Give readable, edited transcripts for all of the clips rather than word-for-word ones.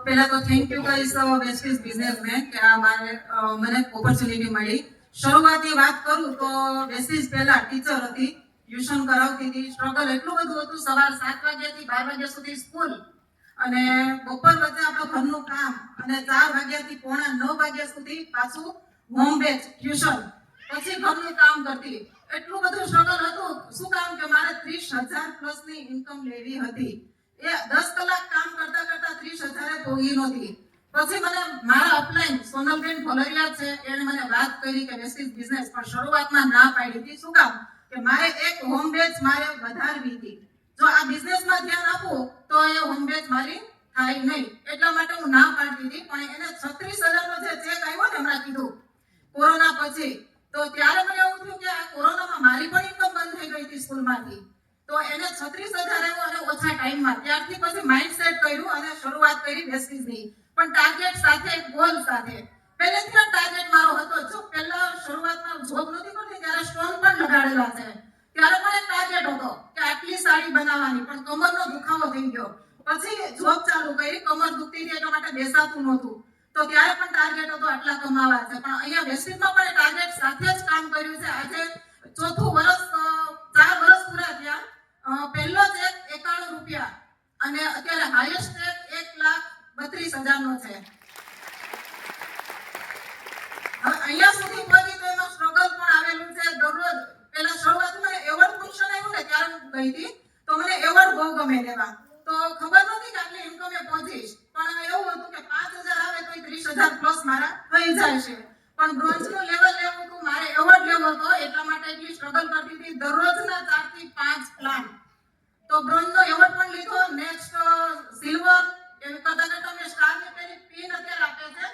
પહેલા તો thank you કહીશ વેસ્ટીઝ બિઝનેસને કે આ મને ઓપોર્ચ્યુનિટી મળી. શરૂઆતની વાત કરું તો વેસ્ટીઝ પહેલા ટીચર હતી, ટ્યુશન કરાવતી હતી. સ્ટ્રગલ એટલું બધું હતું, સવાર 7 વાગ્યાથી 12 વાગ્યા સુધી સ્કૂલ અને બપોર વચ્ચે આપણું ઘરનું કામ અને 4 વાગ્યાથી પોણા 9 વાગ્યા સુધી પાછું હોમ બેચ ટ્યુશન, પછી ઘરનું કામ કરતી. એટલું બધું સ્ટ્રગલ હતું. શું કામ કે મારે 30,000 પ્લસની ઇન્કમ લેવી હતી. એ 10 કલાક કામ કરતા કરતા 30,000 પોગી નહોતી. પછી મને મારા અપલાઈન સોનલબેન ફોલરિયા છે, એણે મને વાત કરી કે વેસ્ટીઝ બિઝનેસ, પણ શરૂઆતમાં ના પાડી હતી. શું કામ કે મારે એક હોમ બેચ મારે વધારવી હતી. જો આ બિઝનેસમાં ધ્યાન આપું તો એ હોમ બેચ મારી થાય નહીં, એટલા માટે હું ના પાડતી હતી. પણ એને 36,000 નો જે ચેક આવ્યો ને હમણાં કીધું કોરોના પછી, તો ત્યારે મને એવું થયું કે આ કોરોનામાં મારી પણ ઇન્કમ બંધ થઈ ગઈ હતી સ્કૂલમાંથી. તો એને 36,000 આવ્યો અને ઓછા ટાઈમમાં. ત્યારથી પછી માઇન્ડ સેટ કર્યું અને શરૂઆત કરી વેસ્ટીઝની, પણ ટાર્ગેટ સાથે, ગોલ સાથે. પહેલેથી ટાર્ગેટ મારો હતો. જો પહેલા શરૂઆતમાં જોબ નહોતી કરતી ત્યારે સ્ટોન પણ લગાડેલા છે. ત્યારે મને ટાર્ગેટ હતો કે આટલી સાડી બનાવવાની, પણ કમરનો દુખાવો થઈ ગયો. પછી જોબ ચાલુ કરી, કમર દુખતી હતી એટલા માટે બેસાતું નહોતું. તો ત્યારે પણ ટાર્ગેટ હતો આટલા કમાવા છે. પણ અહીંયા વેસ્ટીઝમાં પણ ટાર્ગેટ સાથે જ કામ કર્યું છે. આજે ચોથું વર્ષ, 4 વર્ષ પૂરા થયા. પહેલો ચેક 91 રૂપિયા અને અત્યારે હાઈએસ્ટ ચેક 1,32,000 નો છે. હવે અહીંયા સુધી પહોંચી તો એમાં સ્ટ્રગલ પણ આવેલું છે. દરરોજ પહેલા શરૂઆતમાં એવોર્ડ ફંક્શન આવ્યું ને ત્યારે હું ગઈ હતી, તો મને એવોર્ડ બહુ ગમે લેવા. તો ખબર નહોતી કે આટલી ઇન્કમે પહોંચીશ, પણ એવું હતું કે 5,000 આવે તો 30,000 પ્લસ મારા થઈ જાય છે. પણ બ્રોન્ઝનું લેવલ લેવું હતું, મારે એવોર્ડ લેવો હતો, એટલા માટે એટલી સ્ટ્રગલ કરતી હતી. દરરોજના 4 થી 5 પ્લાન. તો બ્રોન્ઝનો એવોર્ડ પણ લીધો. નેક્સ્ટ સિલ્વર, એવી કરતા કરતા મેં સ્ટારની પેલી પિન અત્યારે આપે છે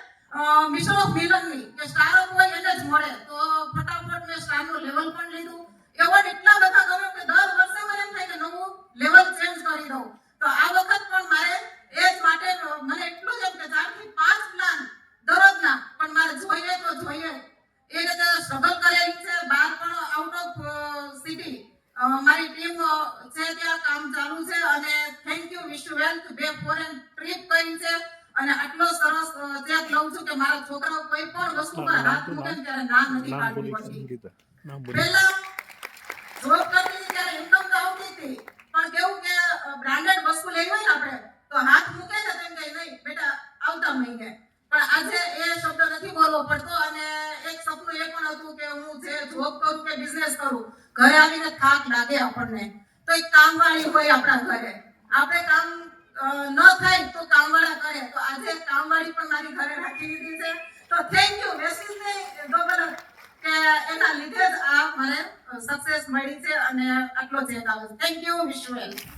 મિસ્ટર ઓફ મિલનની, કે સ્ટાર ઓફ હોય એને જ મળે. તો ફટાફટ મેં સ્ટારનું લેવલ પણ લીધું. એવોર્ડ એટલા બધા ગમે કે દર વર્ષે મને એમ થાય કે નવું લેવલ ચેન્જ કરી દઉં. તો આ વખત પણ મારે એ જ માટે મને એટલું જ એમ કે 4 થી 5 પ્લાન દરરોજના, પણ મારે જોઈએ તો જોઈએ. એ રીતે સ્ટ્રગલ કરેલી છે. બહાર પણ આઉટ ઓફ સિટી મારી ટીમ છે, ત્યાં કામ ચાલુ છે. અને thank you, wish you well. 2 foreign trip કરી છે અને આટલો સરસ ચેક લઉં છું કે મારા છોકરાઓ કોઈ પણ વસ્તુ પર હાથ મૂકે ત્યારે ના નથી પાડવી પડતી. પહેલા જોબ કરતી હતી ત્યારે ઇન્કમ તો આવતી હતી, પણ કેવું કે બ્રાન્ડેડ વસ્તુ લેવી હોય ને આપણે તો હાથ મૂકે ને તેમ કે નહીં બેટા આવતા મહિને. પણ આજે એ શબ્દ નથી બોલવો પડતો. અને એક સપનું એ પણ હતું કે હું જે જોબ કરું કે બિઝનેસ કરું, ઘરે આવીને થાક લાગે આપણને, તો એક કામવાળી હોય આપણા ઘરે. આપણે કામ ન થાય તો કામવાળા કરે. તો આજે કામવાળી પણ મારી ઘરે રાખી દીધી છે. તો થેન્ક યુ વેસ્ટીઝને કે એના લીધે જ આ મને સક્સેસ મળી છે અને આટલો ચેક આવે છે. Thank you, wish you well.